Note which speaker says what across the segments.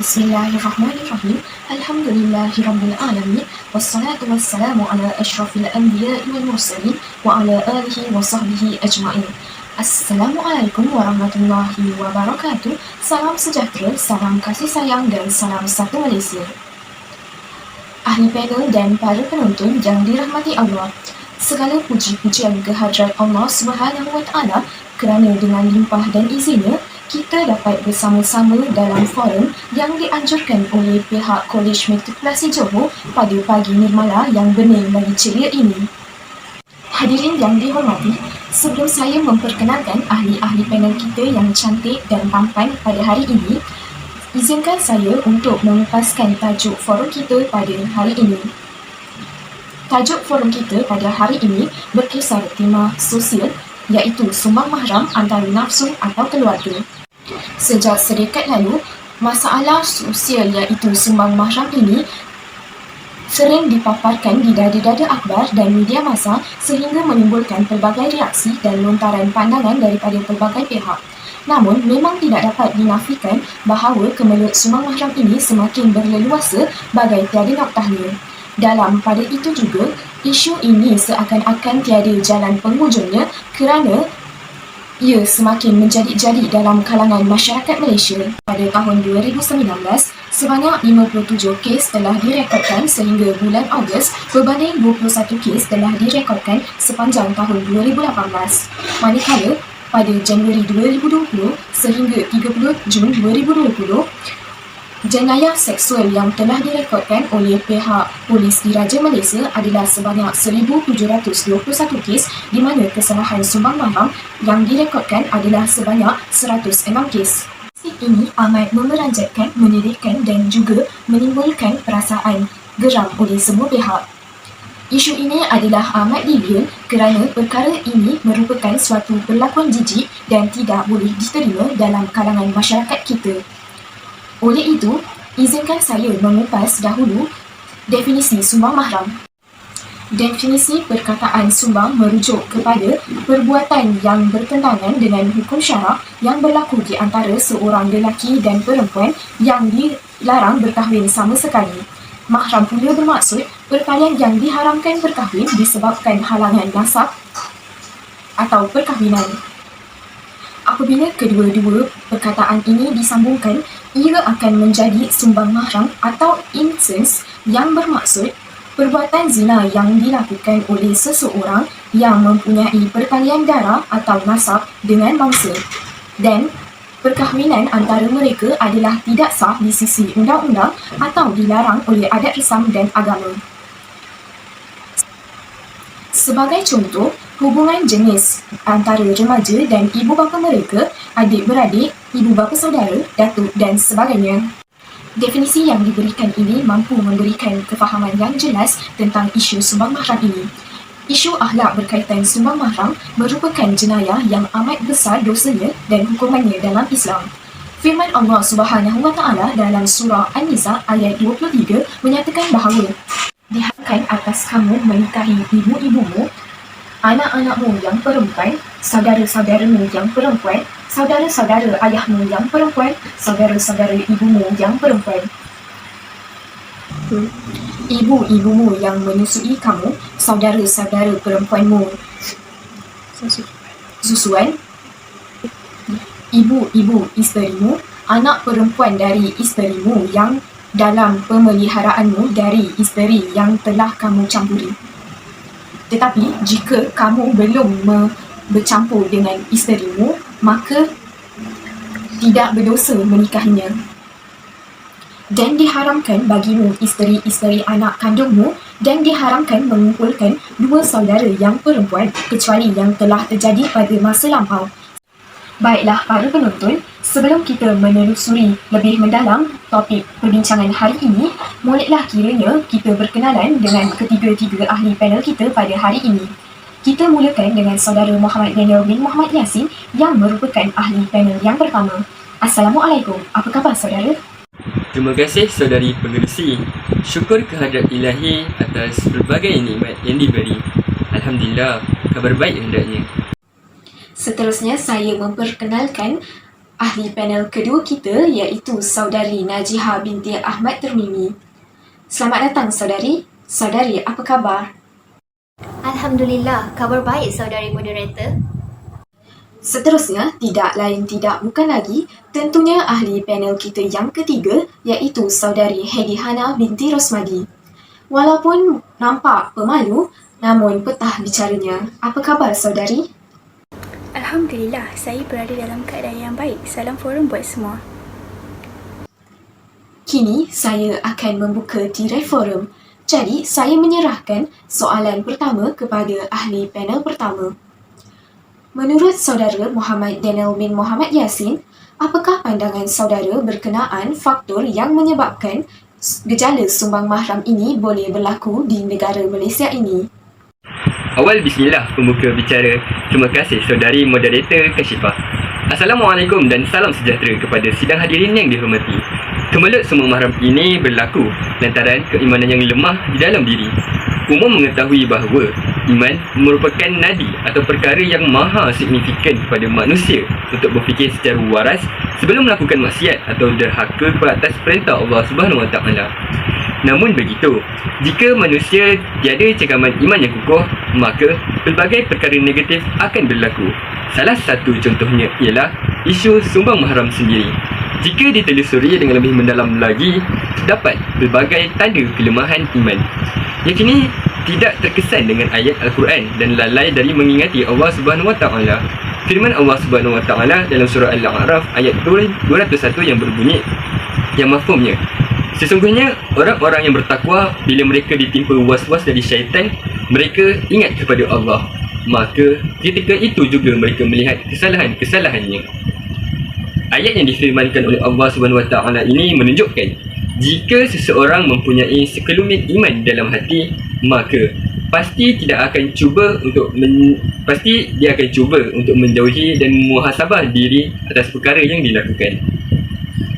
Speaker 1: Bismillahirrahmanirrahim. Alhamdulillahirabbil alamin. Wassalatu wassalamu ala asyrafil anbiya'i wal mursalin wa ala alihi wa sahbihi ajma'in. Assalamualaikum warahmatullahi wabarakatuh. Salam sejahtera, salam kasih sayang dan salam satu Malaysia. Ahli panel dan para penonton yang dirahmati Allah, segala puji-pujian kehadrat Allah Subhanahu wa Ta'ala kerana dengan limpah dan izinnya kita dapat bersama-sama dalam forum yang dianjurkan oleh pihak Kolej Matrikulasi Johor pada pagi nirmala yang bening lagi ceria ini. Hadirin yang dihormati, sebelum saya memperkenalkan ahli-ahli panel kita yang cantik dan tampan pada hari ini, izinkan saya untuk memupaskan tajuk forum kita pada hari ini. Tajuk forum kita pada hari ini berkisar tema sosial, iaitu sumbang mahram antara nafsu atau keluarga. Sejak sedekat lalu, masalah sosial iaitu sumbang mahram ini sering dipaparkan di dada-dada akhbar dan media massa sehingga menimbulkan pelbagai reaksi dan lontaran pandangan daripada pelbagai pihak. Namun, memang tidak dapat dinafikan bahawa kemelut sumbang mahram ini semakin berleluasa bagai tiada noktahnya. Dalam pada itu juga, isu ini seakan-akan tiada jalan penghujungnya kerana ia semakin menjadi-jadi dalam kalangan masyarakat Malaysia. Pada tahun 2019, sebanyak 57 kes telah direkodkan sehingga bulan Ogos berbanding 21 kes telah direkodkan sepanjang tahun 2018. Manakala pada Januari 2020 sehingga 30 Jun 2020, jenayah seksual yang telah direkodkan oleh pihak Polis Diraja Malaysia adalah sebanyak 1,721 kes di mana kesalahan sumbang mahram yang direkodkan adalah sebanyak 106 kes. Ini amat memeranjatkan, menyedihkan dan juga menimbulkan perasaan geram oleh semua pihak. Isu ini adalah amat dibel kerana perkara ini merupakan suatu perlakuan jijik dan tidak boleh diterima dalam kalangan masyarakat kita. Oleh itu, izinkan saya mengupas dahulu definisi sumbang mahram. Definisi perkataan sumbang merujuk kepada perbuatan yang bertentangan dengan hukum syarak yang berlaku di antara seorang lelaki dan perempuan yang dilarang berkahwin sama sekali. Mahram pula bermaksud perkalian yang diharamkan berkahwin disebabkan halangan nasab atau perkahwinan. Apabila kedua-dua perkataan ini disambungkan, ia akan menjadi sumbang mahram atau incest yang bermaksud perbuatan zina yang dilakukan oleh seseorang yang mempunyai perkalian darah atau nasab dengan bangsa, dan perkahwinan antara mereka adalah tidak sah di sisi undang-undang atau dilarang oleh adat Islam dan agama. Sebagai contoh, hubungan jenis antara remaja dan ibu bapa mereka, adik-beradik, ibu bapa saudara, datuk dan sebagainya. Definisi yang diberikan ini mampu memberikan kefahaman yang jelas tentang isu sumbang mahram ini. Isu akhlak berkaitan sumbang mahram merupakan jenayah yang amat besar dosanya dan hukumannya dalam Islam. Firman Allah Subhanahu wa Ta'ala dalam surah An-Nisa ayat 23 menyatakan bahawa diharamkan atas kamu menikahi ibu-ibumu, anak-anakmu yang perempuan, saudara-saudaramu yang perempuan, saudara-saudara ayahmu yang perempuan, saudara-saudara ibumu yang perempuan, ibu-ibumu yang menyusui kamu, saudara-saudara perempuanmu susuan, ibu-ibu isterimu, anak perempuan dari isterimu yang dalam pemeliharaanmu dari isteri yang telah kamu campuri. Tetapi jika kamu belum bercampur dengan isterimu, maka tidak berdosa menikahinya. Dan diharamkan bagimu isteri-isteri anak kandungmu dan diharamkan mengumpulkan dua saudara yang perempuan kecuali yang telah terjadi pada masa lampau. Baiklah para penonton, sebelum kita menelusuri lebih mendalam topik perbincangan hari ini, moleklah kiranya kita berkenalan dengan ketiga-tiga ahli panel kita pada hari ini. Kita mulakan dengan saudara Muhammad Daniel bin Muhammad Yassin yang merupakan ahli panel yang pertama. Assalamualaikum, apa khabar saudara?
Speaker 2: Terima kasih saudari pengerusi. Syukur kehadrat ilahi atas pelbagai nikmat yang diberi. Alhamdulillah, kabar baik hendaknya.
Speaker 1: Seterusnya saya memperkenalkan ahli panel kedua kita iaitu Saudari Najihah binti Ahmad Termimi. Selamat datang saudari. Saudari, apa khabar?
Speaker 3: Alhamdulillah, kabar baik saudari moderator.
Speaker 1: Seterusnya, tidak lain tidak bukan lagi tentunya ahli panel kita yang ketiga iaitu Saudari Hedi Hana binti Rosmadi. Walaupun nampak pemalu, namun petah bicaranya. Apa khabar saudari?
Speaker 3: Alhamdulillah, saya berada dalam keadaan yang baik. Salam forum buat semua.
Speaker 1: Kini, saya akan membuka tirai forum. Jadi, saya menyerahkan soalan pertama kepada ahli panel pertama. Menurut saudara Muhammad Daniel bin Muhammad Yassin, apakah pandangan saudara berkenaan faktor yang menyebabkan gejala sumbang mahram ini boleh berlaku di negara Malaysia ini?
Speaker 2: Awal bismillah pembuka bicara. Terima kasih saudari moderator Kashifah. Assalamualaikum dan salam sejahtera kepada sidang hadirin yang dihormati. Kemelut sumbang mahram ini berlaku lantaran keimanan yang lemah di dalam diri. Umum mengetahui bahawa iman merupakan nadi atau perkara yang maha signifikan kepada manusia untuk berfikir secara waras sebelum melakukan maksiat atau derhaka ke atas perintah Allah Subhanahu Wa Taala. Namun begitu, jika manusia tiada cekaman iman yang kukuh, maka pelbagai perkara negatif akan berlaku. Salah satu contohnya ialah isu sumbang mahram sendiri. Jika ditelusuri dengan lebih mendalam lagi, terdapat pelbagai tanda kelemahan iman. Yang kini tidak terkesan dengan ayat Al-Quran dan lalai dari mengingati Allah Subhanahu Wa Taala. Firman Allah Subhanahu Wa Taala dalam surah Al-A'raf ayat 201 yang berbunyi, yang mafhumnya, sesungguhnya orang-orang yang bertakwa bila mereka ditimpa was-was dari syaitan, mereka ingat kepada Allah. Maka ketika itu juga mereka melihat kesalahan-kesalahannya. Ayat yang difirmankan oleh Allah Subhanahu Wa Taala ini menunjukkan jika seseorang mempunyai sekelumit iman dalam hati, maka pasti dia akan cuba untuk menjauhi dan muhasabah diri atas perkara yang dilakukan.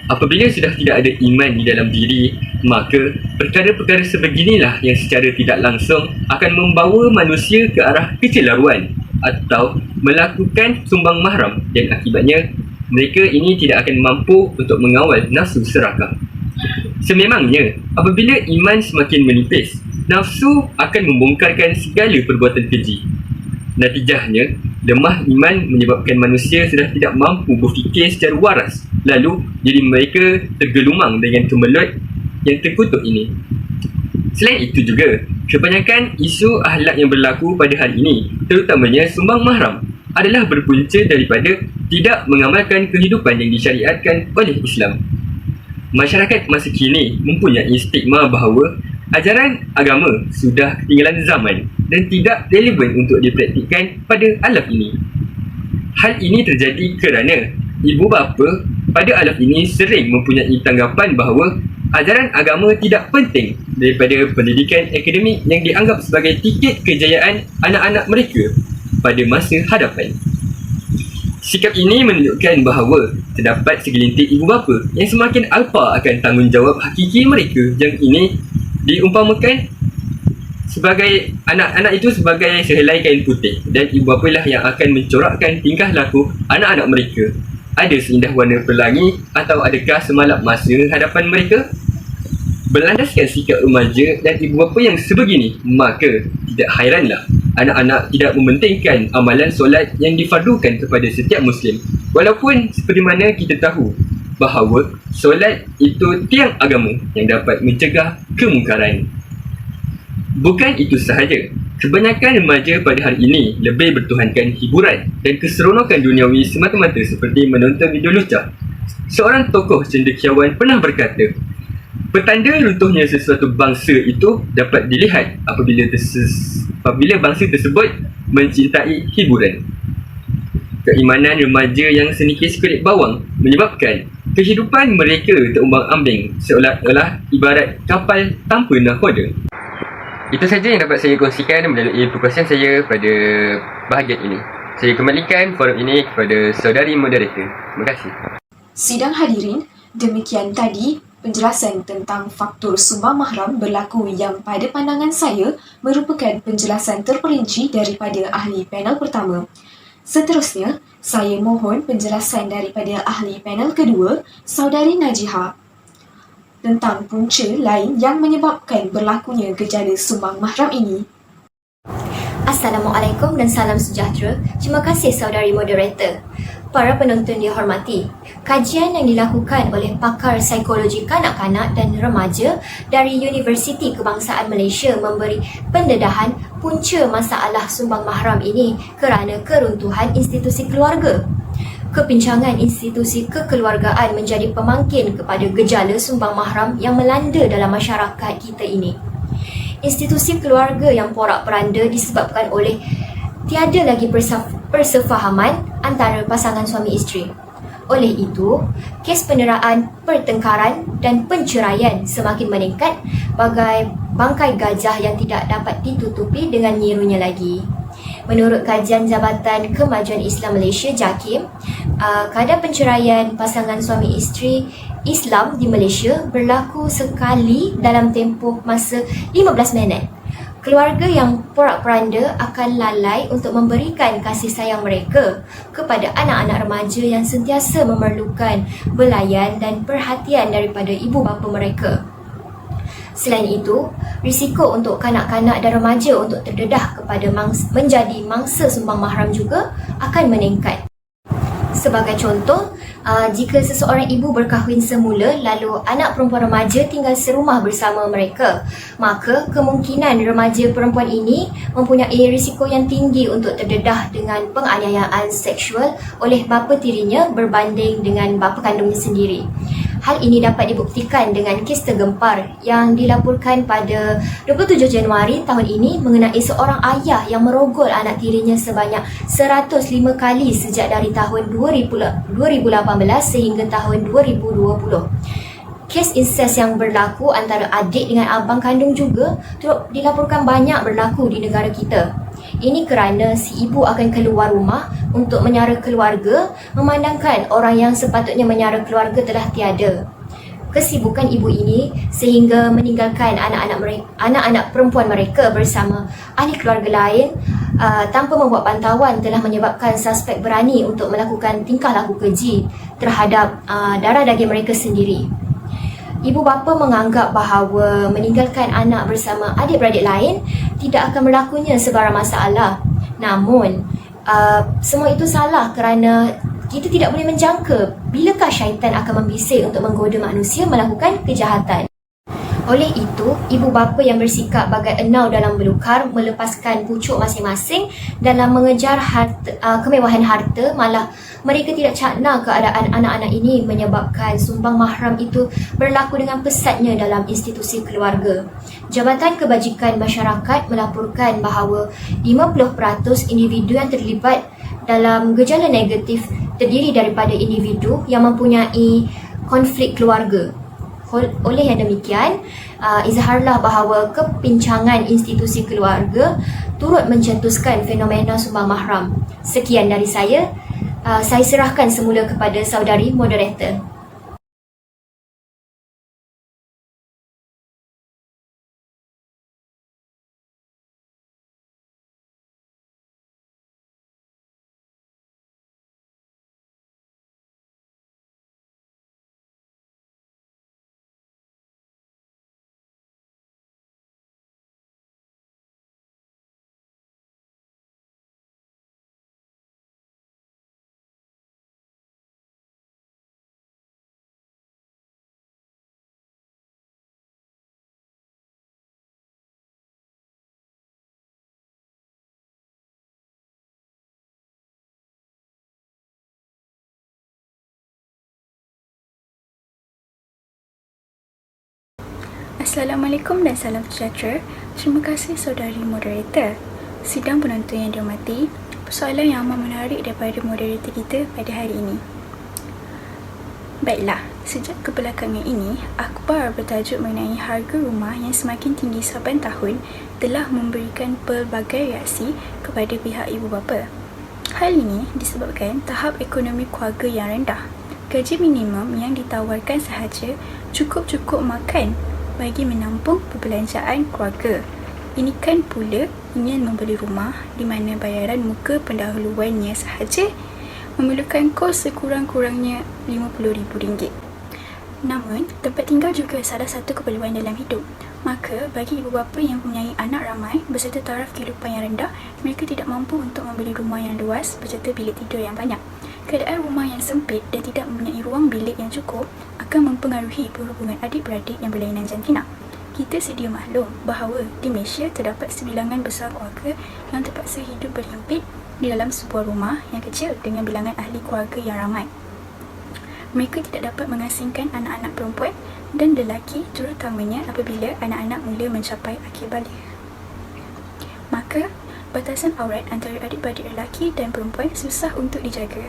Speaker 2: Apabila sudah tidak ada iman di dalam diri, maka perkara-perkara sebeginilah yang secara tidak langsung akan membawa manusia ke arah kecelaruan atau melakukan sumbang mahram, dan akibatnya mereka ini tidak akan mampu untuk mengawal nafsu serakah. Sememangnya, apabila iman semakin menipis, nafsu akan membongkarkan segala perbuatan keji. Natijahnya, lemah iman menyebabkan manusia sudah tidak mampu berfikir secara waras, lalu jadi mereka tergelumang dengan kemelut yang terkutuk ini. Selain itu juga, kebanyakan isu akhlak yang berlaku pada hari ini, terutamanya sumbang mahram, adalah berpunca daripada tidak mengamalkan kehidupan yang disyariatkan oleh Islam. Masyarakat masa kini mempunyai stigma bahawa ajaran agama sudah ketinggalan zaman dan tidak relevan untuk dipraktikkan pada alaf ini. Hal ini terjadi kerana ibu bapa pada alaf ini sering mempunyai tanggapan bahawa ajaran agama tidak penting daripada pendidikan akademik yang dianggap sebagai tiket kejayaan anak-anak mereka pada masa hadapan. Sikap ini menunjukkan bahawa terdapat segelintir ibu bapa yang semakin alpa akan tanggungjawab hakiki mereka, yang ini diumpamakan sebagai anak-anak itu sebagai sehelai kain putih, dan ibu bapa lah yang akan mencorakkan tingkah laku anak-anak mereka. Ada seindah warna pelangi atau adakah semalap masa hadapan mereka? Berlandaskan sikap remaja dan ibu bapa yang sebegini, maka tidak hairanlah anak-anak tidak mementingkan amalan solat yang difardukan kepada setiap Muslim. Walaupun seperti mana kita tahu bahawa solat itu tiang agama yang dapat mencegah kemungkaran. Bukan itu sahaja, kebanyakan remaja pada hari ini lebih bertuhankan hiburan dan keseronokan duniawi semata-mata seperti menonton video lucah. Seorang tokoh cendekiawan pernah berkata, petanda runtuhnya sesuatu bangsa itu dapat dilihat apabila bangsa tersebut mencintai hiburan. Keimanan remaja yang senikis kulit bawang menyebabkan kehidupan mereka terumbang-ambing seolah-olah ibarat kapal tanpa nahkoda. Itu saja yang dapat saya kongsikan melalui perkongsian saya pada bahagian ini. Saya kembalikan forum ini kepada saudari moderator. Terima kasih.
Speaker 1: Sidang hadirin, demikian tadi penjelasan tentang faktor sumbang mahram berlaku yang pada pandangan saya merupakan penjelasan terperinci daripada ahli panel pertama. Seterusnya, saya mohon penjelasan daripada ahli panel kedua, Saudari Najiha, tentang punca lain yang menyebabkan berlakunya gejala sumbang mahram ini.
Speaker 4: Assalamualaikum dan salam sejahtera. Terima kasih saudari moderator. Para penonton dihormati, kajian yang dilakukan oleh pakar psikologi kanak-kanak dan remaja dari Universiti Kebangsaan Malaysia memberi pendedahan punca masalah sumbang mahram ini kerana keruntuhan institusi keluarga. Kepincangan institusi kekeluargaan menjadi pemangkin kepada gejala sumbang mahram yang melanda dalam masyarakat kita ini. Institusi keluarga yang porak-poranda disebabkan oleh tiada lagi persefahaman antara pasangan suami isteri. Oleh itu, kes penderaan, pertengkaran dan penceraian semakin meningkat bagai bangkai gajah yang tidak dapat ditutupi dengan nyirunya lagi. Menurut kajian Jabatan Kemajuan Islam Malaysia JAKIM, kadar penceraian pasangan suami isteri Islam di Malaysia berlaku sekali dalam tempoh masa 15 minit. Keluarga yang porak-poranda akan lalai untuk memberikan kasih sayang mereka kepada anak-anak remaja yang sentiasa memerlukan belayan dan perhatian daripada ibu bapa mereka. Selain itu, risiko untuk kanak-kanak dan remaja untuk terdedah kepada menjadi mangsa sumbang mahram juga akan meningkat. Sebagai contoh, jika seseorang ibu berkahwin semula lalu anak perempuan remaja tinggal serumah bersama mereka, maka kemungkinan remaja perempuan ini mempunyai risiko yang tinggi untuk terdedah dengan penganiayaan seksual oleh bapa tirinya berbanding dengan bapa kandungnya sendiri. Hal ini dapat dibuktikan dengan kes tergempar yang dilaporkan pada 27 Januari tahun ini mengenai seorang ayah yang merogol anak tirinya sebanyak 105 kali sejak dari tahun 2018 sehingga tahun 2020. Kes incest yang berlaku antara adik dengan abang kandung juga turut dilaporkan banyak berlaku di negara kita. Ini kerana si ibu akan keluar rumah untuk menyara keluarga, memandangkan orang yang sepatutnya menyara keluarga telah tiada. Kesibukan ibu ini sehingga meninggalkan anak-anak perempuan mereka bersama ahli keluarga lain tanpa membuat pantauan telah menyebabkan suspek berani untuk melakukan tingkah laku keji terhadap darah daging mereka sendiri. Ibu bapa menganggap bahawa meninggalkan anak bersama adik-beradik lain tidak akan berlakunya sebarang masalah. Namun, semua itu salah kerana kita tidak boleh menjangka bilakah syaitan akan membisik untuk menggoda manusia melakukan kejahatan. Oleh itu, ibu bapa yang bersikap bagai enau dalam belukar melepaskan pucuk masing-masing dalam mengejar kemewahan harta, malah mereka tidak cakna keadaan anak-anak ini menyebabkan sumbang mahram itu berlaku dengan pesatnya dalam institusi keluarga. Jabatan Kebajikan Masyarakat melaporkan bahawa 50% individu yang terlibat dalam gejala negatif terdiri daripada individu yang mempunyai konflik keluarga. Oleh yang demikian, izharlah bahawa kepincangan institusi keluarga turut mencetuskan fenomena sumbang mahram. Sekian dari saya serahkan semula kepada saudari moderator.
Speaker 3: Assalamualaikum dan salam sejahtera. Terima kasih saudari moderator. Sidang penonton yang dihormati, persoalan yang amat menarik daripada moderator kita pada hari ini. Baiklah, sejak kebelakangan ini, akhbar bertajuk mengenai harga rumah yang semakin tinggi saban tahun telah memberikan pelbagai reaksi kepada pihak ibu bapa. Hal ini disebabkan tahap ekonomi keluarga yang rendah. Gaji minimum yang ditawarkan sahaja cukup makan bagi menampung perbelanjaan keluarga. Ini kan pula ingin membeli rumah di mana bayaran muka pendahuluannya sahaja memerlukan kos sekurang-kurangnya RM50,000. Namun, tempat tinggal juga salah satu keperluan dalam hidup. Maka, bagi ibu bapa yang mempunyai anak ramai berserta taraf kehidupan yang rendah, mereka tidak mampu untuk membeli rumah yang luas berserta bilik tidur yang banyak. Keadaan rumah yang sempit dan tidak mempunyai ruang bilik yang cukup akan mempengaruhi perhubungan adik-beradik yang berlainan jantina. Kita sedia maklum bahawa di Malaysia terdapat sebilangan besar keluarga yang terpaksa hidup berhimpit di dalam sebuah rumah yang kecil dengan bilangan ahli keluarga yang ramai. Mereka tidak dapat mengasingkan anak-anak perempuan dan lelaki, terutamanya apabila anak-anak mula mencapai akhir balik. Maka, batasan aurat antara adik-beradik lelaki dan perempuan susah untuk dijaga.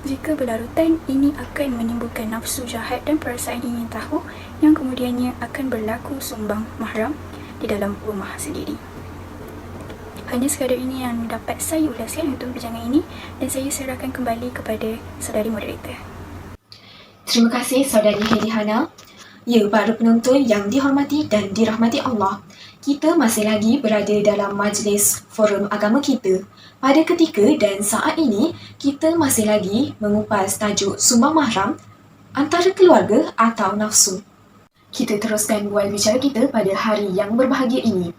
Speaker 3: Jika berlarutan, ini akan menimbulkan nafsu jahat dan perasaan ingin tahu yang kemudiannya akan berlaku sumbang mahram di dalam rumah sendiri. Hanya sekadar ini yang dapat saya ulaskan untuk perbincangan ini dan saya serahkan kembali kepada saudari moderator.
Speaker 1: Terima kasih saudari Hedi Hana. Ya, para penonton yang dihormati dan dirahmati Allah, kita masih lagi berada dalam majlis forum agama kita. Pada ketika dan saat ini, kita masih lagi mengupas tajuk sumbang mahram antara keluarga atau nafsu. Kita teruskan bual bicara kita pada hari yang berbahagia ini.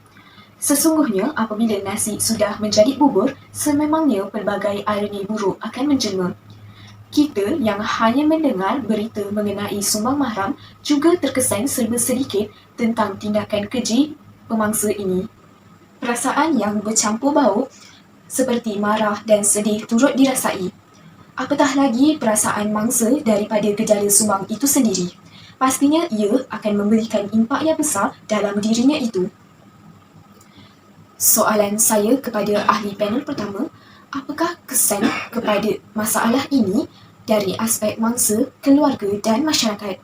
Speaker 1: Sesungguhnya, apabila nasi sudah menjadi bubur, sememangnya pelbagai ironi buruk akan menjelma. Kita yang hanya mendengar berita mengenai sumbang mahram juga terkesan serba sedikit tentang tindakan keji pemangsa ini. Perasaan yang bercampur bau seperti marah dan sedih turut dirasai. Apatah lagi perasaan mangsa daripada gejala sumbang itu sendiri. Pastinya ia akan memberikan impak yang besar dalam dirinya itu. Soalan saya kepada ahli panel pertama, apakah kesan kepada masalah ini dari aspek mangsa, keluarga dan masyarakat?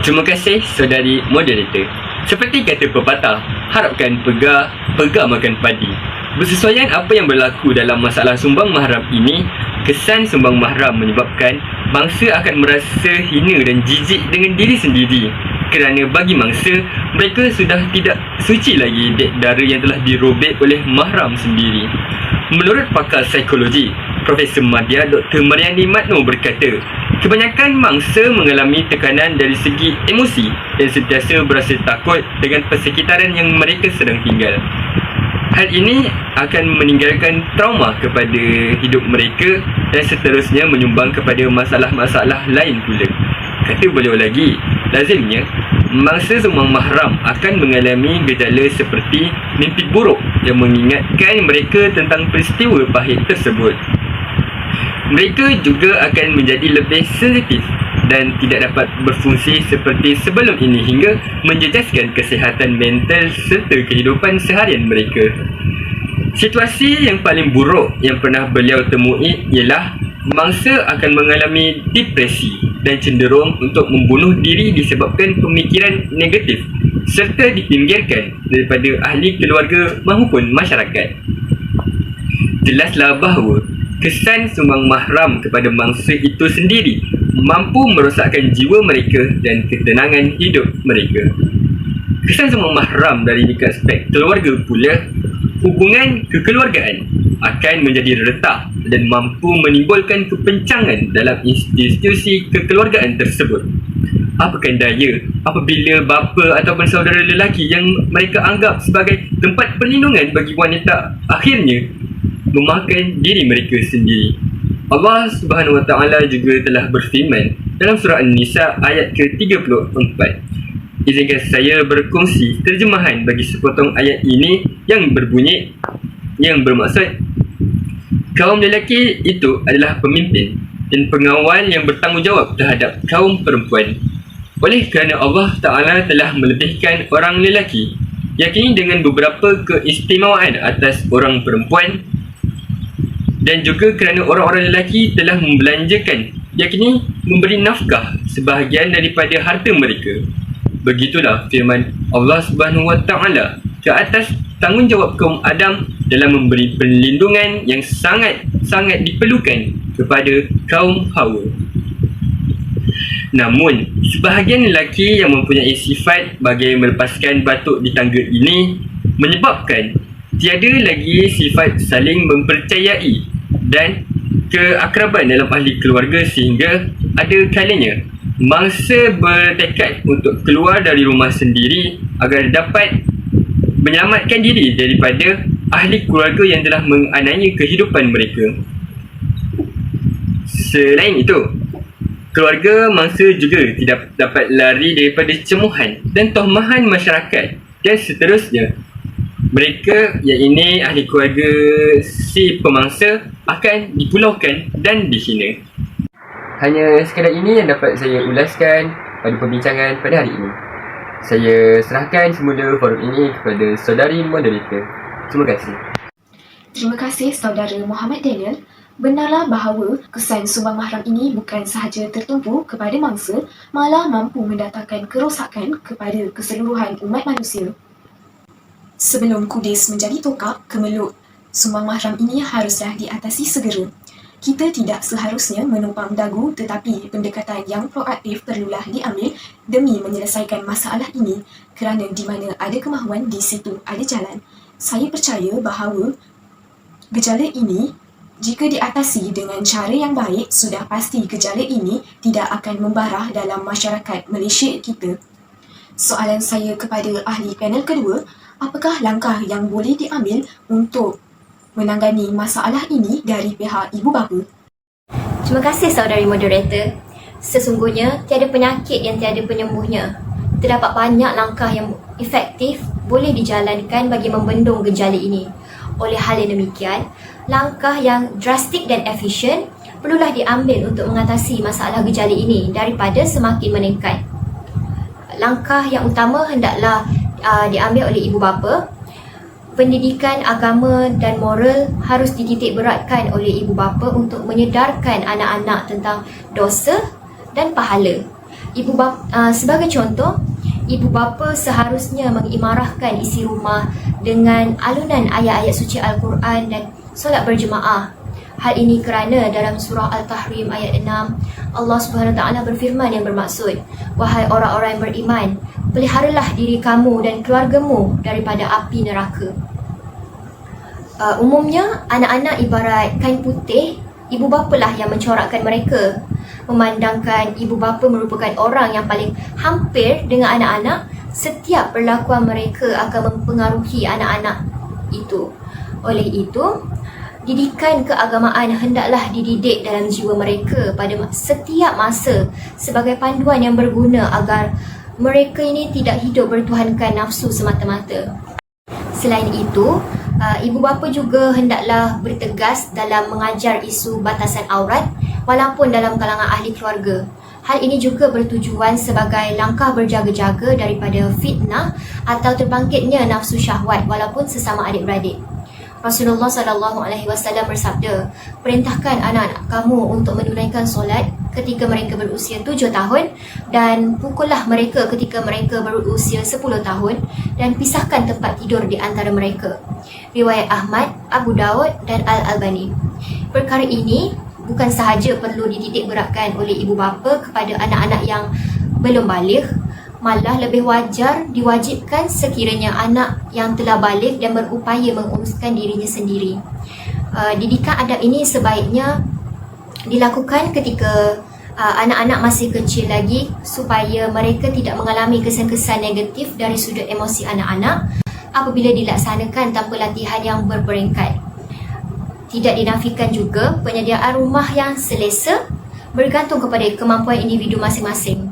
Speaker 2: Terima kasih saudari moderator. Seperti kata pepatah, harapkan pegar makan padi. Bersesuaian apa yang berlaku dalam masalah sumbang mahram ini, kesan sumbang mahram menyebabkan bangsa akan merasa hina dan jijik dengan diri sendiri. Kerana bagi mangsa, mereka sudah tidak suci lagi dek dara yang telah dirobek oleh mahram sendiri. Menurut pakar psikologi, Profesor Madya Dr. Mariani Matno berkata, kebanyakan mangsa mengalami tekanan dari segi emosi dan sentiasa berasa takut dengan persekitaran yang mereka sedang tinggal. Hal ini akan meninggalkan trauma kepada hidup mereka dan seterusnya menyumbang kepada masalah-masalah lain pula. Kata beliau lagi, lazimnya mangsa sumbang mahram akan mengalami gejala seperti mimpi buruk yang mengingatkan mereka tentang peristiwa pahit tersebut. Mereka juga akan menjadi lebih sensitif dan tidak dapat berfungsi seperti sebelum ini hingga menjejaskan kesihatan mental serta kehidupan seharian mereka. Situasi yang paling buruk yang pernah beliau temui ialah mangsa akan mengalami depresi dan cenderung untuk membunuh diri disebabkan pemikiran negatif serta dipinggirkan daripada ahli keluarga maupun masyarakat. Jelaslah bahawa kesan sumbang mahram kepada mangsa itu sendiri mampu merosakkan jiwa mereka dan ketenangan hidup mereka. Kesan sumbang mahram dari aspek keluarga pula, hubungan kekeluargaan akan menjadi retak dan mampu menimbulkan kepencangan dalam institusi kekeluargaan tersebut. Apakan daya apabila bapa ataupun saudara lelaki yang mereka anggap sebagai tempat perlindungan bagi wanita akhirnya memakan diri mereka sendiri. Allah Subhanahu Wa Taala juga telah berfirman dalam surah An-Nisa ayat ke-34. Izinkan saya berkongsi terjemahan bagi sepotong ayat ini yang bermaksud kaum lelaki itu adalah pemimpin dan pengawal yang bertanggungjawab terhadap kaum perempuan. Oleh kerana Allah Ta'ala telah melebihkan orang lelaki, yakini dengan beberapa keistimewaan atas orang perempuan, dan juga kerana orang-orang lelaki telah membelanjakan, yakni memberi nafkah sebahagian daripada harta mereka. Begitulah firman Allah Subhanahu Wa Taala ke atas tanggungjawab kaum Adam dalam memberi perlindungan yang sangat diperlukan kepada kaum Hawa. Namun, sebahagian lelaki yang mempunyai sifat bagai melepaskan batuk di tangga ini menyebabkan Tiada lagi sifat saling mempercayai dan keakraban dalam ahli keluarga sehingga ada kalanya mangsa bertekad untuk keluar dari rumah sendiri agar dapat menyelamatkan diri daripada ahli keluarga yang telah menganiaya kehidupan mereka. Selain itu, keluarga mangsa juga tidak dapat lari daripada cemuhan dan tohmahan masyarakat dan seterusnya. Mereka, yang ini ahli keluarga si pemangsa, akan dipulaukan dan dihina. Hanya sekadar ini yang dapat saya ulaskan pada perbincangan pada hari ini. Saya serahkan semula forum ini kepada saudari moderator. Terima kasih.
Speaker 1: Terima kasih saudara Muhammad Daniel. Benarlah bahawa kesan sumbang mahram ini bukan sahaja tertumpu kepada mangsa, malah mampu mendatangkan kerosakan kepada keseluruhan umat manusia. Sebelum kudis menjadi tokak, kemeluk sumbang mahram ini haruslah diatasi segera. Kita tidak seharusnya menumpang dagu, tetapi pendekatan yang proaktif perlulah diambil demi menyelesaikan masalah ini, kerana di mana ada kemahuan, di situ ada jalan. Saya percaya bahawa gejala ini jika diatasi dengan cara yang baik, sudah pasti gejala ini tidak akan membarah dalam masyarakat Malaysia kita. Soalan saya kepada ahli panel kedua, apakah langkah yang boleh diambil untuk menangani masalah ini dari pihak ibu bapa?
Speaker 4: Terima kasih saudari moderator. Sesungguhnya tiada penyakit yang tiada penyembuhnya. Terdapat banyak langkah yang efektif boleh dijalankan bagi membendung gejala ini. Oleh hal yang demikian, langkah yang drastik dan efisien perlulah diambil untuk mengatasi masalah gejala ini daripada semakin meningkat. Langkah yang utama hendaklah diambil oleh ibu bapa. Pendidikan agama dan moral harus dititik beratkan oleh ibu bapa untuk menyedarkan anak-anak tentang dosa dan pahala. Sebagai contoh, ibu bapa seharusnya mengimarahkan isi rumah dengan alunan ayat-ayat suci Al-Quran dan solat berjemaah. Hal ini kerana dalam surah Al-Tahrim ayat 6, Allah SWT berfirman yang bermaksud, "Wahai orang-orang yang beriman, peliharalah diri kamu dan keluargamu daripada api neraka." Umumnya, anak-anak ibarat kain putih, ibu bapalah yang mencorakkan mereka. Memandangkan ibu bapa merupakan orang yang paling hampir dengan anak-anak, setiap perlakuan mereka akan mempengaruhi anak-anak itu. Oleh itu, didikan keagamaan hendaklah dididik dalam jiwa mereka pada setiap masa sebagai panduan yang berguna agar mereka ini tidak hidup bertuhankan nafsu semata-mata. Selain itu, ibu bapa juga hendaklah bertegas dalam mengajar isu batasan aurat walaupun dalam kalangan ahli keluarga. Hal ini juga bertujuan sebagai langkah berjaga-jaga daripada fitnah atau terbangkitnya nafsu syahwat walaupun sesama adik-beradik. Rasulullah SAW bersabda, "Perintahkan anak-anak kamu untuk menunaikan solat ketika mereka berusia 7 tahun dan pukullah mereka ketika mereka berusia 10 tahun dan pisahkan tempat tidur di antara mereka." Riwayat Ahmad, Abu Daud dan Al-Albani. Perkara ini bukan sahaja perlu dititik beratkan oleh ibu bapa kepada anak-anak yang belum baligh, malah lebih wajar diwajibkan sekiranya anak yang telah baligh dan berupaya menguruskan dirinya sendiri. Didikan adab ini sebaiknya dilakukan ketika anak-anak masih kecil lagi supaya mereka tidak mengalami kesan-kesan negatif dari sudut emosi anak-anak apabila dilaksanakan tanpa latihan yang berperingkat. Tidak dinafikan juga penyediaan rumah yang selesa bergantung kepada kemampuan individu masing-masing.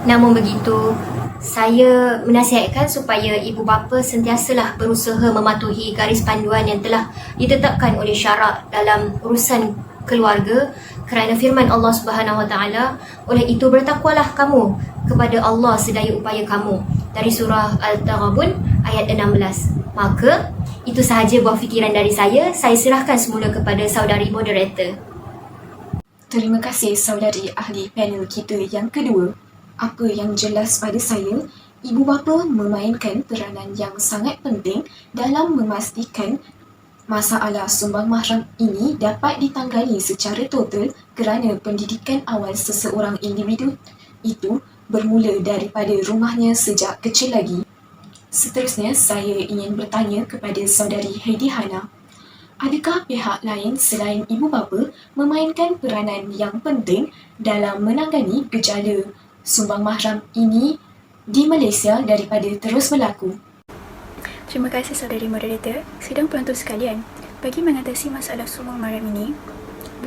Speaker 4: Namun begitu, saya menasihatkan supaya ibu bapa sentiasalah berusaha mematuhi garis panduan yang telah ditetapkan oleh syarak dalam urusan keluarga kerana firman Allah SWT, "Oleh itu bertakwalah kamu kepada Allah sedaya upaya kamu." Dari surah Al-Taghabun ayat 16. Maka, itu sahaja buah fikiran dari saya. Saya serahkan semula kepada saudari moderator.
Speaker 1: Terima kasih saudari ahli panel kita yang kedua. Apa yang jelas pada saya, ibu bapa memainkan peranan yang sangat penting dalam memastikan masalah sumbang mahram ini dapat ditangani secara total kerana pendidikan awal seseorang individu itu bermula daripada rumahnya sejak kecil lagi. Seterusnya, saya ingin bertanya kepada saudari Heidi Hana. Adakah pihak lain selain ibu bapa memainkan peranan yang penting dalam menangani gejala sumbang mahram ini di Malaysia daripada terus berlaku?
Speaker 3: Terima kasih saudari moderator. Sidang penonton sekalian, bagi mengatasi masalah sumbang mahram ini,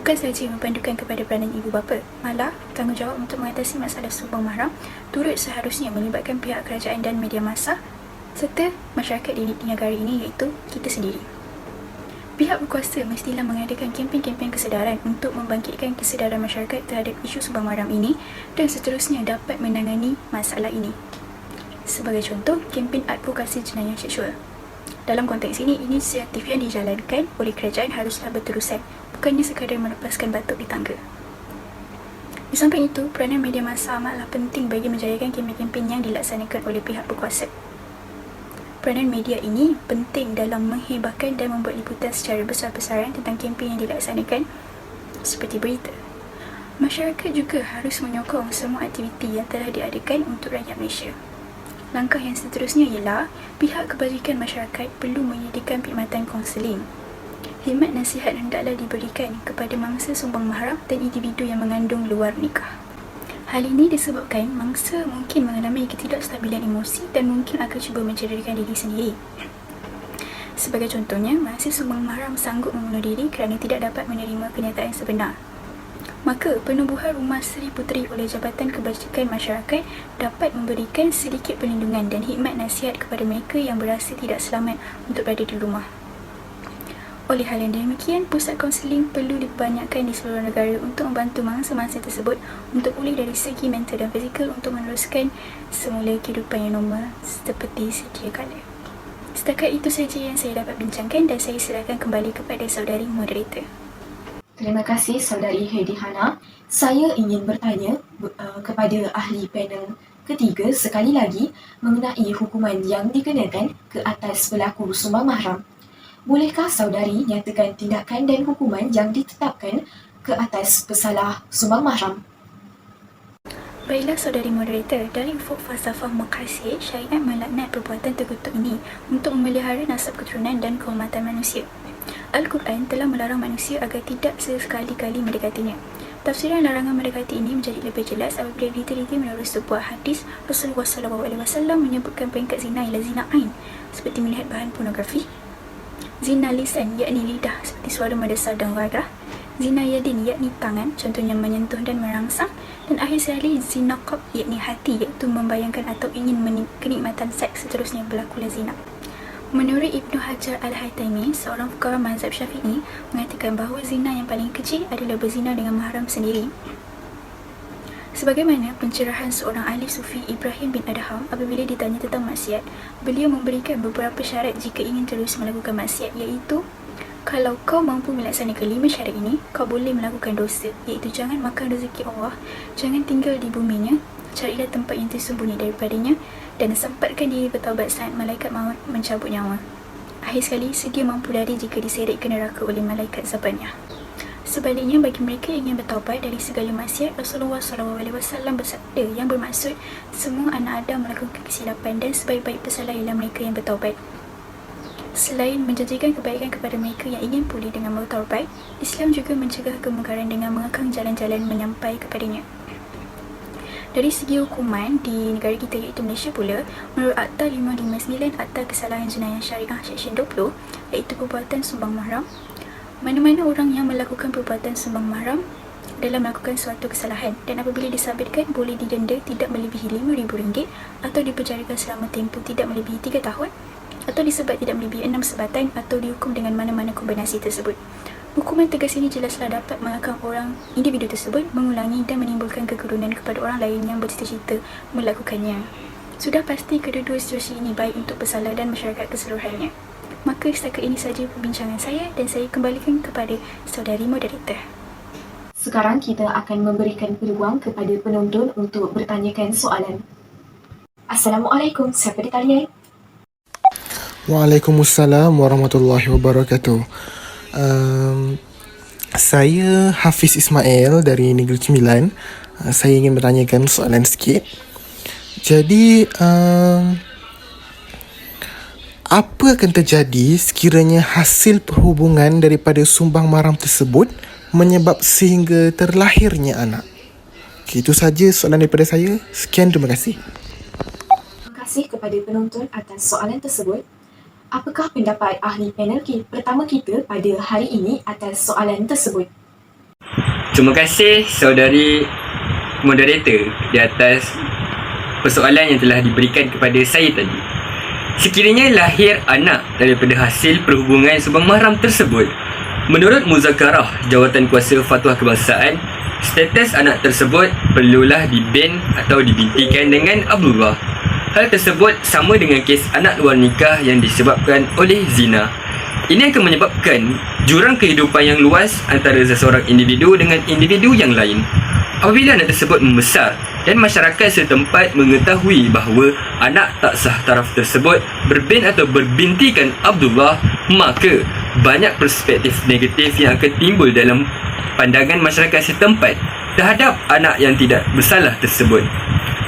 Speaker 3: bukan sahaja mempandukan kepada peranan ibu bapa, malah tanggungjawab untuk mengatasi masalah sumbang mahram turut seharusnya melibatkan pihak kerajaan dan media massa serta masyarakat di negara ini, iaitu kita sendiri. Pihak berkuasa mestilah mengadakan kempen-kempen kesedaran untuk membangkitkan kesedaran masyarakat terhadap isu sumbang mahram ini dan seterusnya dapat menangani masalah ini. Sebagai contoh, kempen advokasi jenayah seksual. Dalam konteks ini, inisiatif yang dijalankan oleh kerajaan haruslah berterusan, bukannya sekadar melepaskan batuk di tangga. Di samping itu, peranan media massa amatlah penting bagi menjayakan kempen-kempen yang dilaksanakan oleh pihak berkuasa. Peranan media ini penting dalam menghebahkan dan membuat liputan secara besar-besaran tentang kempen yang dilaksanakan seperti berita. Masyarakat juga harus menyokong semua aktiviti yang telah diadakan untuk rakyat Malaysia. Langkah yang seterusnya ialah pihak kebajikan masyarakat perlu menyediakan perkhidmatan kaunseling. Khidmat nasihat hendaklah diberikan kepada mangsa sumbang mahram dan individu yang mengandung luar nikah. Hal ini disebabkan mangsa mungkin mengalami ketidakstabilan emosi dan mungkin akan cuba mencederakan diri sendiri. Sebagai contohnya, mangsa sumbang mahram sanggup membunuh diri kerana tidak dapat menerima kenyataan sebenar. Maka, penubuhan Rumah Seri Puteri oleh Jabatan Kebajikan Masyarakat dapat memberikan sedikit perlindungan dan khidmat nasihat kepada mereka yang berasa tidak selamat untuk berada di rumah. Oleh hal yang demikian, pusat kaunseling perlu dibanyakkan di seluruh negara untuk membantu mangsa-mangsa tersebut untuk pulih dari segi mental dan fizikal untuk meneruskan semula kehidupan yang normal seperti sedia kala. Setakat itu saja yang saya dapat bincangkan dan saya serahkan kembali kepada saudari moderator.
Speaker 1: Terima kasih saudari Heidi Hana. Saya ingin bertanya kepada ahli panel ketiga sekali lagi mengenai hukuman yang dikenakan ke atas pelaku sumbang mahram. Bolehkah saudari nyatakan tindakan dan hukuman yang ditetapkan ke atas pesalah sumbang mahram?
Speaker 3: Baiklah saudari moderator, dari Ufuk Falsafah Maqasid, syariat melaknat perbuatan terkutuk ini untuk memelihara nasab keturunan dan kehormatan manusia. Al-Quran telah melarang manusia agar tidak sesekali-kali mendekatinya. Tafsiran larangan mendekati ini menjadi lebih jelas apabila diteliti menurut sebuah hadis Rasulullah SAW menyebutkan peringkat zina ialah zina ain, seperti melihat bahan pornografi, zina lisan, yakni lidah seperti suara mendesar dan ghairah, zina yadin, yakni tangan, contohnya menyentuh dan merangsang, dan akhir sekali zina qalb, yakni hati, iaitu membayangkan atau ingin kenikmatan seks, seterusnya berlakulah zina. Menurut Ibnu Hajar Al-Haytami, seorang fuqaha mazhab Syafi'i, mengatakan bahawa zina yang paling kecil adalah berzina dengan mahram sendiri. Sebagaimana pencerahan seorang ahli sufi Ibrahim bin Adham apabila ditanya tentang maksiat, beliau memberikan beberapa syarat jika ingin terus melakukan maksiat, iaitu kalau kau mampu melaksanakan 5 syarat ini, kau boleh melakukan dosa, iaitu jangan makan rezeki Allah, jangan tinggal di buminya, carilah tempat yang tersembunyi daripadanya, dan sempatkan diri bertaubat saat malaikat maut mencabut nyawa. Akhir sekali, sedia mampu lari jika diseret ke neraka oleh malaikat zabannya. Sebaliknya, bagi mereka yang ingin bertaubat dari segala maksiat, Rasulullah SAW bersabda yang bermaksud semua anak Adam melakukan kesilapan dan sebaik-baik pesalah ialah mereka yang bertaubat. Selain menjanjikan kebaikan kepada mereka yang ingin pulih dengan bertaubat, Islam juga mencegah kemungkaran dengan mengekang jalan-jalan menyampai kepadanya. Dari segi hukuman di negara kita iaitu Malaysia pula, menurut Akta 559 Akta Kesalahan Jenayah Syariah Seksyen 20, iaitu perbuatan sumbang mahram, mana-mana orang yang melakukan perbuatan sumbang mahram dalam melakukan suatu kesalahan dan apabila disabitkan boleh didenda tidak melebihi RM5,000 atau dipenjarakan selama tempoh tidak melebihi 3 tahun atau disebat tidak melebihi 6 sebatan atau dihukum dengan mana-mana kombinasi tersebut. Hukuman tegas ini jelaslah dapat mengekang orang individu tersebut mengulangi dan menimbulkan kegerunan kepada orang lain yang bercita-cita melakukannya. Sudah pasti kedua-dua situasi ini baik untuk pesalah dan masyarakat keseluruhannya. Maka setakat ini sahaja perbincangan saya dan saya kembalikan kepada saudari moderator.
Speaker 1: Sekarang kita akan memberikan peluang kepada penonton untuk bertanyakan soalan. Assalamualaikum, siapa di talian?
Speaker 5: Waalaikumsalam warahmatullahi wabarakatuh. Saya Hafiz Ismail dari Negeri Sembilan. Saya ingin bertanyakan soalan sikit. Jadi Apa akan terjadi sekiranya hasil perhubungan daripada sumbang mahram tersebut menyebab sehingga terlahirnya anak? Okay, itu saja soalan daripada saya. Sekian, terima kasih.
Speaker 1: Terima kasih kepada penonton atas soalan tersebut. Apakah pendapat ahli panel pertama kita pada hari ini atas soalan tersebut?
Speaker 2: Terima kasih saudari moderator di atas persoalan yang telah diberikan kepada saya tadi. Sekiranya lahir anak daripada hasil perhubungan sumbang mahram tersebut, menurut Muzakarah Jawatan Kuasa Fatwa Kebangsaan, status anak tersebut perlulah diban atau dibintikan dengan Abdullah. Hal tersebut sama dengan kes anak luar nikah yang disebabkan oleh zina. Ini akan menyebabkan jurang kehidupan yang luas antara seseorang individu dengan individu yang lain. Apabila anak tersebut membesar dan masyarakat setempat mengetahui bahawa anak tak sah taraf tersebut berban atau berbintikan Abdullah, maka banyak perspektif negatif yang akan timbul dalam pandangan masyarakat setempat terhadap anak yang tidak bersalah tersebut.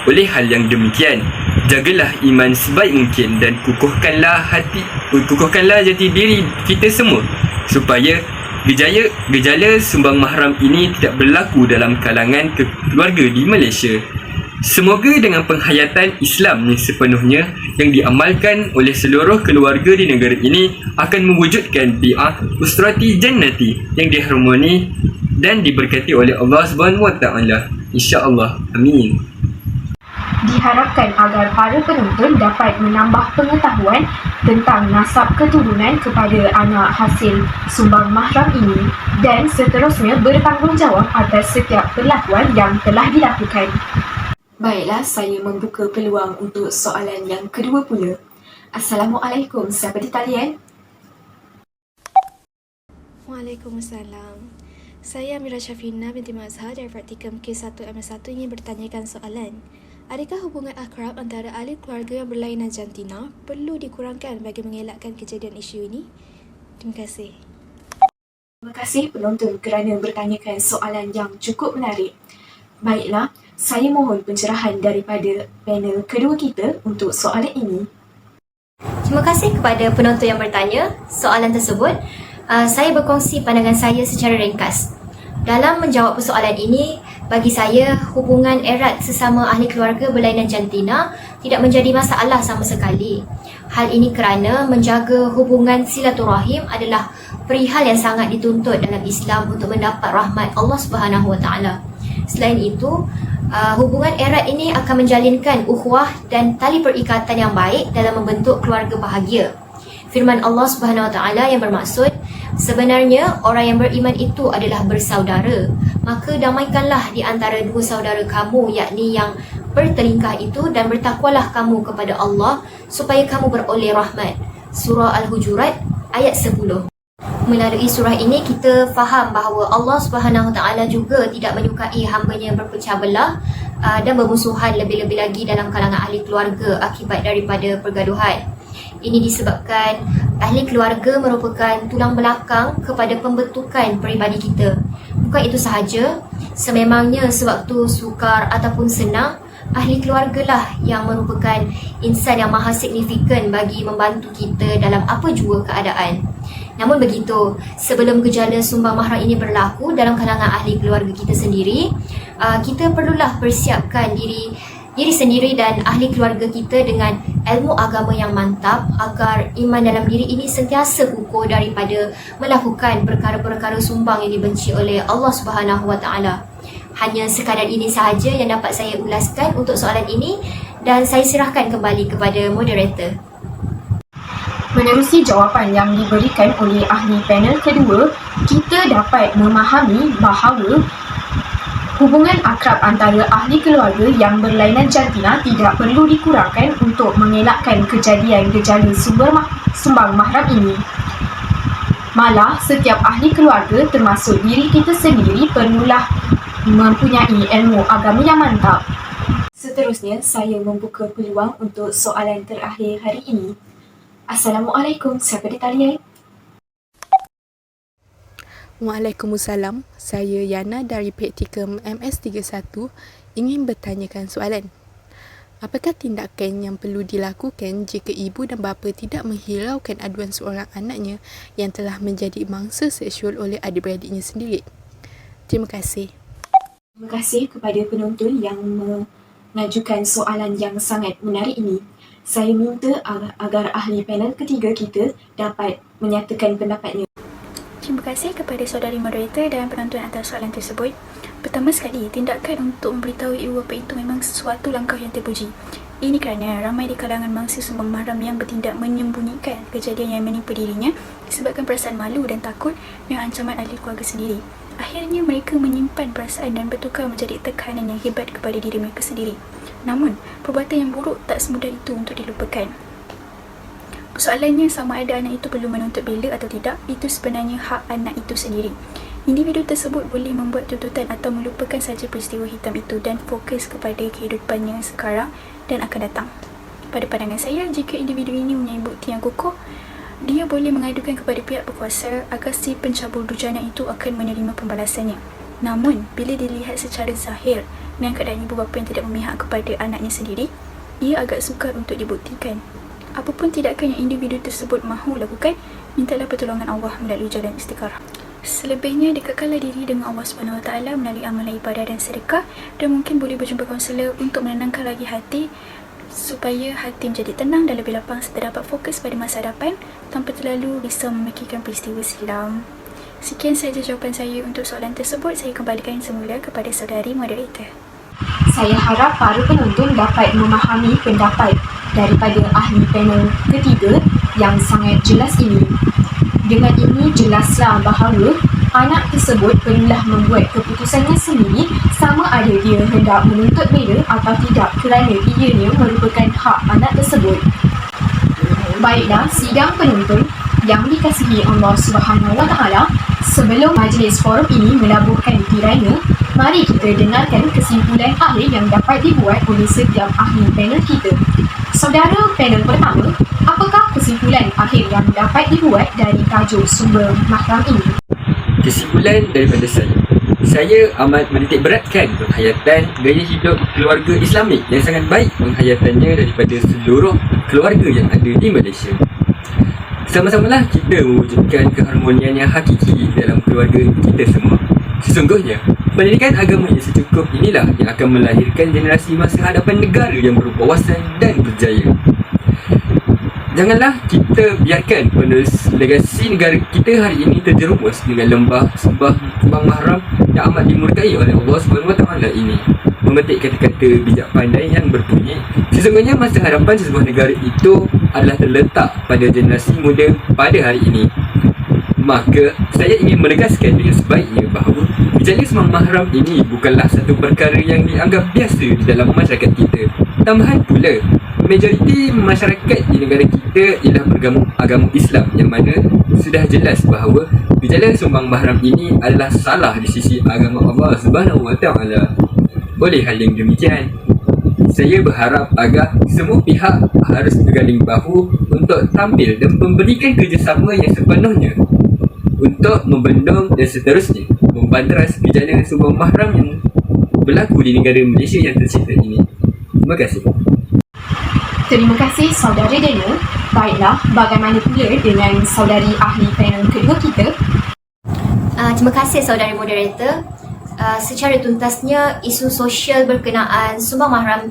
Speaker 2: Oleh hal yang demikian, jagalah iman sebaik mungkin dan kukuhkanlah jati diri kita semua supaya gejala sumbang mahram ini tidak berlaku dalam kalangan keluarga di Malaysia. Semoga dengan penghayatan Islam yang sepenuhnya yang diamalkan oleh seluruh keluarga di negara ini akan mewujudkan bi'ah usrati jannati yang diharmoni dan diberkati oleh Allah SWT. InsyaAllah. Amin.
Speaker 1: Diharapkan agar para penonton dapat menambah pengetahuan tentang nasab keturunan kepada anak hasil sumbang mahram ini dan seterusnya bertanggungjawab atas setiap perlakuan yang telah dilakukan. Baiklah, saya membuka peluang untuk soalan yang kedua pula. Assalamualaikum, siapa di talian?
Speaker 3: Waalaikumsalam. Saya Amira Syafina binti Mazhar dari Praktikum K1M1 ingin bertanyakan soalan. Adakah hubungan akrab antara ahli keluarga yang berlainan jantina perlu dikurangkan bagi mengelakkan kejadian isu ini? Terima kasih.
Speaker 1: Terima kasih penonton kerana bertanyakan soalan yang cukup menarik. Baiklah, saya mohon pencerahan daripada panel kedua kita untuk soalan ini.
Speaker 4: Terima kasih kepada penonton yang bertanya soalan tersebut. Saya berkongsi pandangan saya secara ringkas. Dalam menjawab persoalan ini, bagi saya, hubungan erat sesama ahli keluarga berlainan jantina tidak menjadi masalah sama sekali. Hal ini kerana menjaga hubungan silaturahim adalah perihal yang sangat dituntut dalam Islam untuk mendapat rahmat Allah Subhanahu Wa Taala. Selain itu, hubungan erat ini akan menjalinkan ukhuwah dan tali perikatan yang baik dalam membentuk keluarga bahagia. Firman Allah Subhanahu Wa Taala yang bermaksud, sebenarnya orang yang beriman itu adalah bersaudara. Maka damaikanlah di antara dua saudara kamu, yakni yang bertelingkah itu, dan bertakwalah kamu kepada Allah supaya kamu beroleh rahmat. Surah Al-Hujurat ayat 10. Melalui surah ini kita faham bahawa Allah Subhanahu Taala juga tidak menyukai hamba-Nya berpecah belah dan bermusuhan, lebih-lebih lagi dalam kalangan ahli keluarga akibat daripada pergaduhan. Ini disebabkan ahli keluarga merupakan tulang belakang kepada pembentukan peribadi kita. Bukan itu sahaja, sememangnya sewaktu sukar ataupun senang, ahli keluargalah yang merupakan insan yang maha signifikan bagi membantu kita dalam apa jua keadaan. Namun begitu, sebelum gejala sumbang mahram ini berlaku dalam kalangan ahli keluarga kita sendiri, kita perlulah persiapkan diri sendiri dan ahli keluarga kita dengan ilmu agama yang mantap agar iman dalam diri ini sentiasa kukuh daripada melakukan perkara-perkara sumbang yang dibenci oleh Allah Subhanahu Wa Taala. Hanya sekadar ini sahaja yang dapat saya ulaskan untuk soalan ini dan saya serahkan kembali kepada moderator.
Speaker 1: Menerusi jawapan yang diberikan oleh ahli panel kedua, kita dapat memahami bahawa hubungan akrab antara ahli keluarga yang berlainan jantina tidak perlu dikurangkan untuk mengelakkan kejadian gejala sumbang mahram ini. Malah, setiap ahli keluarga termasuk diri kita sendiri perlulah mempunyai ilmu agama yang mantap. Seterusnya, saya membuka peluang untuk soalan terakhir hari ini. Assalamualaikum, siapa di talian?
Speaker 6: Waalaikumsalam, saya Yana dari Praktikum MS31 ingin bertanyakan soalan. Apakah tindakan yang perlu dilakukan jika ibu dan bapa tidak menghiraukan aduan seorang anaknya yang telah menjadi mangsa seksual oleh adik-beradiknya sendiri? Terima kasih.
Speaker 1: Terima kasih kepada penonton yang mengajukan soalan yang sangat menarik ini. Saya minta agar ahli panel ketiga kita dapat menyatakan pendapatnya.
Speaker 3: Terima kasih kepada saudari moderator dan penonton atas soalan tersebut. Pertama sekali, tindakan untuk memberitahu ibu bapa itu memang sesuatu langkah yang terpuji. Ini kerana ramai di kalangan mangsa sumbang mahram yang bertindak menyembunyikan kejadian yang menimpa dirinya disebabkan perasaan malu dan takut dengan ancaman ahli keluarga sendiri. Akhirnya mereka menyimpan perasaan dan bertukar menjadi tekanan yang hebat kepada diri mereka sendiri. Namun, perbuatan yang buruk tak semudah itu untuk dilupakan. Persoalannya sama ada anak itu perlu menuntut bela atau tidak, itu sebenarnya hak anak itu sendiri. Individu tersebut boleh membuat tuntutan atau melupakan saja peristiwa hitam itu dan fokus kepada kehidupannya sekarang dan akan datang. Pada pandangan saya, jika individu ini mempunyai bukti yang kukuh, dia boleh mengadukan kepada pihak berkuasa agar si pencabul durjana itu akan menerima pembalasannya. Namun, bila dilihat secara zahir dengan keadaan ibu bapa yang tidak memihak kepada anaknya sendiri, ia agak sukar untuk dibuktikan. Apapun tindakan yang individu tersebut mahu lakukan, mintalah pertolongan Allah melalui jalan istikharah. Selebihnya, dekatkanlah diri dengan Allah SWT melalui amalan ibadah dan sedekah, dan mungkin boleh berjumpa kaunselor untuk menenangkan lagi hati supaya hati menjadi tenang dan lebih lapang serta dapat fokus pada masa hadapan tanpa terlalu risau memikirkan peristiwa silam. Sekian sahaja jawapan saya untuk soalan tersebut. Saya kembalikan semula kepada saudari moderator.
Speaker 1: Saya harap para penonton dapat memahami pendapat daripada ahli panel ketiga yang sangat jelas ini. Dengan ini jelaslah bahawa anak tersebut perlulah membuat keputusannya sendiri sama ada dia hendak menuntut bela atau tidak kerana ianya merupakan hak anak tersebut. Baiklah, sidang penonton yang dikasihi Allah SWT, sebelum majlis forum ini melabuhkan tirainya, mari kita dengarkan kesimpulan akhir yang dapat dibuat oleh setiap ahli panel kita. Saudara panel pertama, apakah kesimpulan akhir yang dapat dibuat dari tajuk sumber mahram ini?
Speaker 2: Kesimpulan daripada saya amat menitik beratkan penghayatan gaya hidup keluarga Islamik yang sangat baik penghayatannya daripada seluruh keluarga yang ada di Malaysia. Sama-samalah kita mewujudkan keharmonian yang hakiki dalam keluarga kita semua. Sesungguhnya, pendidikan agama yang secukup inilah yang akan melahirkan generasi masa hadapan negara yang berwawasan dan berjaya. Janganlah kita biarkan penerus legasi negara kita hari ini terjerumus dengan lembah sumbang mahram yang amat dimurkai oleh Allah SWT ini. Memetik kata-kata bijak pandai yang berbunyi, sesungguhnya masa harapan sebuah negara itu adalah terletak pada generasi muda pada hari ini. Maka saya ingin menegaskan dengan sebaiknya bahawa gejala sumbang mahram ini bukanlah satu perkara yang dianggap biasa di dalam masyarakat kita. Tambahan pula, majoriti masyarakat di negara kita ialah beragama Islam, yang mana sudah jelas bahawa gejala sumbang mahram ini adalah salah di sisi agama Allah SWT. Oleh hal yang demikian, saya berharap agar semua pihak harus berganding bahu untuk tampil dan memberikan kerjasama yang sepenuhnya untuk membendung dan seterusnya membantras gejala sumbang mahram yang berlaku di negara Malaysia yang tercipta ini. Terima kasih.
Speaker 1: Terima kasih saudara Daniel. Baiklah, bagaimana pula dengan saudari ahli panel kedua kita?
Speaker 4: Terima kasih saudari moderator. Secara tuntasnya, isu sosial berkenaan sumbang mahram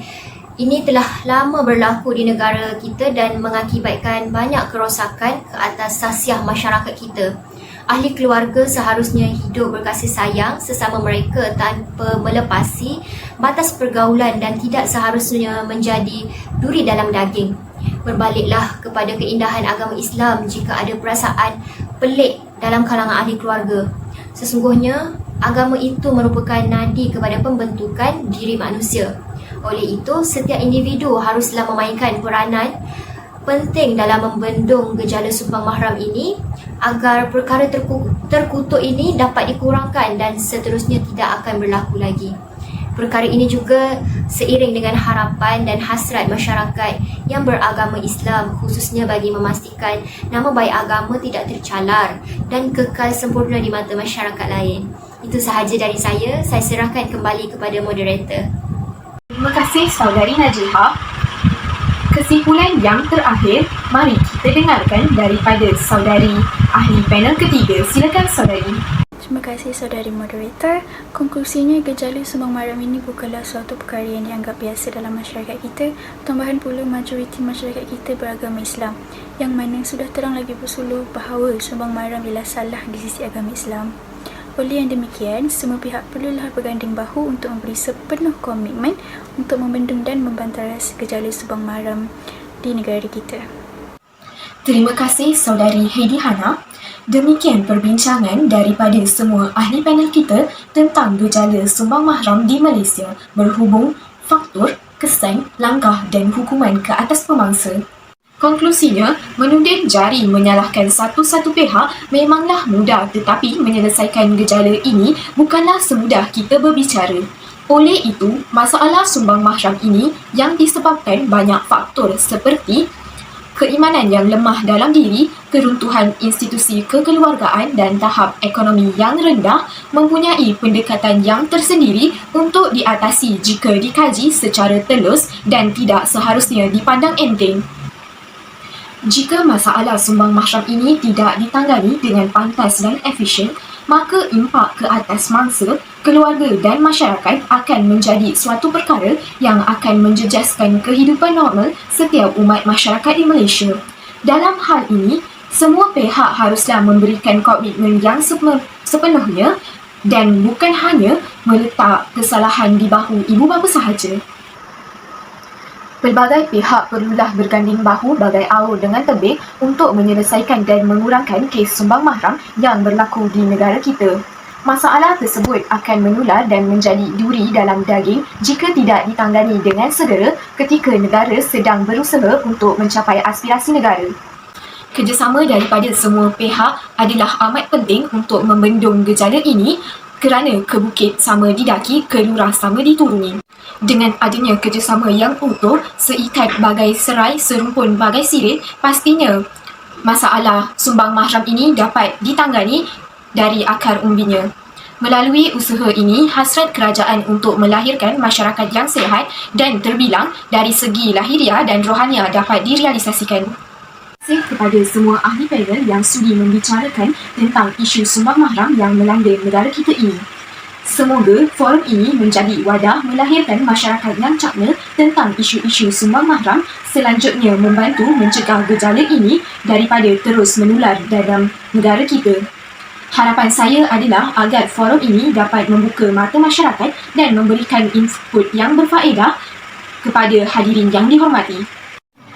Speaker 4: ini telah lama berlaku di negara kita dan mengakibatkan banyak kerosakan ke atas sasiah masyarakat kita. Ahli keluarga seharusnya hidup berkasih sayang sesama mereka tanpa melepasi batas pergaulan dan tidak seharusnya menjadi duri dalam daging. Berbaliklah kepada keindahan agama Islam jika ada perasaan pelik dalam kalangan ahli keluarga. Sesungguhnya, agama itu merupakan nadi kepada pembentukan diri manusia. Oleh itu, setiap individu haruslah memainkan peranan penting dalam membendung gejala sumbang mahram ini agar perkara terkutuk ini dapat dikurangkan dan seterusnya tidak akan berlaku lagi. Perkara ini juga seiring dengan harapan dan hasrat masyarakat yang beragama Islam, khususnya bagi memastikan nama baik agama tidak tercalar dan kekal sempurna di mata masyarakat lain. Itu sahaja dari saya serahkan kembali kepada moderator.
Speaker 1: Terima Terima kasih saudari Najiha. Kesimpulan yang terakhir, mari kita dengarkan daripada saudari ahli panel ketiga. Silakan saudari.
Speaker 3: Terima kasih saudari moderator. Konklusinya, gejala sumbang maram ini bukanlah suatu perkara yang dianggap biasa dalam masyarakat kita. Tambahan pula, majoriti masyarakat kita beragama Islam, yang mana sudah terang lagi bersuluh bahawa sumbang maram ialah salah di sisi agama Islam. Oleh yang demikian, semua pihak perlulah berganding bahu untuk memberi sepenuh komitmen untuk membendung dan membantaras gejala sumbang maram di negara kita.
Speaker 1: Terima kasih saudari Heidi Hana. Demikian perbincangan daripada semua ahli panel kita tentang gejala sumbang mahram di Malaysia berhubung faktor, kesan, langkah dan hukuman ke atas pemangsa. Konklusinya, menuding jari menyalahkan satu-satu pihak memanglah mudah, tetapi menyelesaikan gejala ini bukanlah semudah kita berbicara. Oleh itu, masalah sumbang mahram ini yang disebabkan banyak faktor seperti keimanan yang lemah dalam diri, keruntuhan institusi kekeluargaan dan tahap ekonomi yang rendah mempunyai pendekatan yang tersendiri untuk diatasi jika dikaji secara telus dan tidak seharusnya dipandang enteng. Jika masalah sumbang mahram ini tidak ditangani dengan pantas dan efisien, maka impak ke atas mangsa, keluarga dan masyarakat akan menjadi suatu perkara yang akan menjejaskan kehidupan normal setiap umat masyarakat di Malaysia. Dalam hal ini, semua pihak haruslah memberikan komitmen yang sepenuhnya dan bukan hanya meletak kesalahan di bahu ibu bapa sahaja. Pelbagai pihak perlulah berganding bahu bagai aur dengan tebing untuk menyelesaikan dan mengurangkan kes sumbang mahram yang berlaku di negara kita. Masalah tersebut akan menular dan menjadi duri dalam daging jika tidak ditangani dengan segera ketika negara sedang berusaha untuk mencapai aspirasi negara. Kerjasama daripada semua pihak adalah amat penting untuk membendung gejala ini kerana ke bukit sama didaki, ke lurah sama dituruni. Dengan adanya kerjasama yang utuh, seikat bagai serai, serumpun bagai sirih, pastinya masalah sumbang mahram ini dapat ditangani dari akar umbinya. Melalui usaha ini, hasrat kerajaan untuk melahirkan masyarakat yang sihat dan terbilang dari segi lahiriah dan rohaniah dapat direalisasikan. Terima kasih kepada semua ahli panel yang sudi membicarakan tentang isu sumbang mahram yang melanda negara kita ini. Semoga forum ini menjadi wadah melahirkan masyarakat yang cakna tentang isu-isu sumbang mahram, selanjutnya membantu mencegah gejala ini daripada terus menular dalam negara kita. Harapan saya adalah agar forum ini dapat membuka mata masyarakat dan memberikan input yang berfaedah kepada hadirin yang dihormati.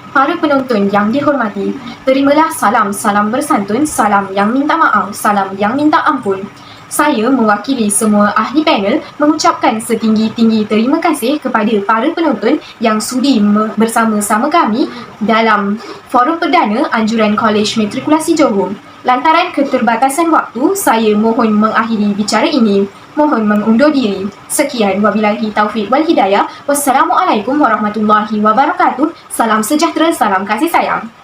Speaker 1: Para penonton yang dihormati, terimalah salam bersantun, salam yang minta maaf, salam yang minta ampun. Saya mewakili semua ahli panel mengucapkan setinggi-tinggi terima kasih kepada para penonton yang sudi bersama-sama kami dalam forum perdana Anjuran Kolej Matrikulasi Johor. Lantaran keterbatasan waktu, saya mohon mengakhiri bicara ini. Mohon mengundur diri. Sekian, wabillahi taufiq wal hidayah. Wassalamualaikum warahmatullahi wabarakatuh. Salam sejahtera, salam kasih sayang.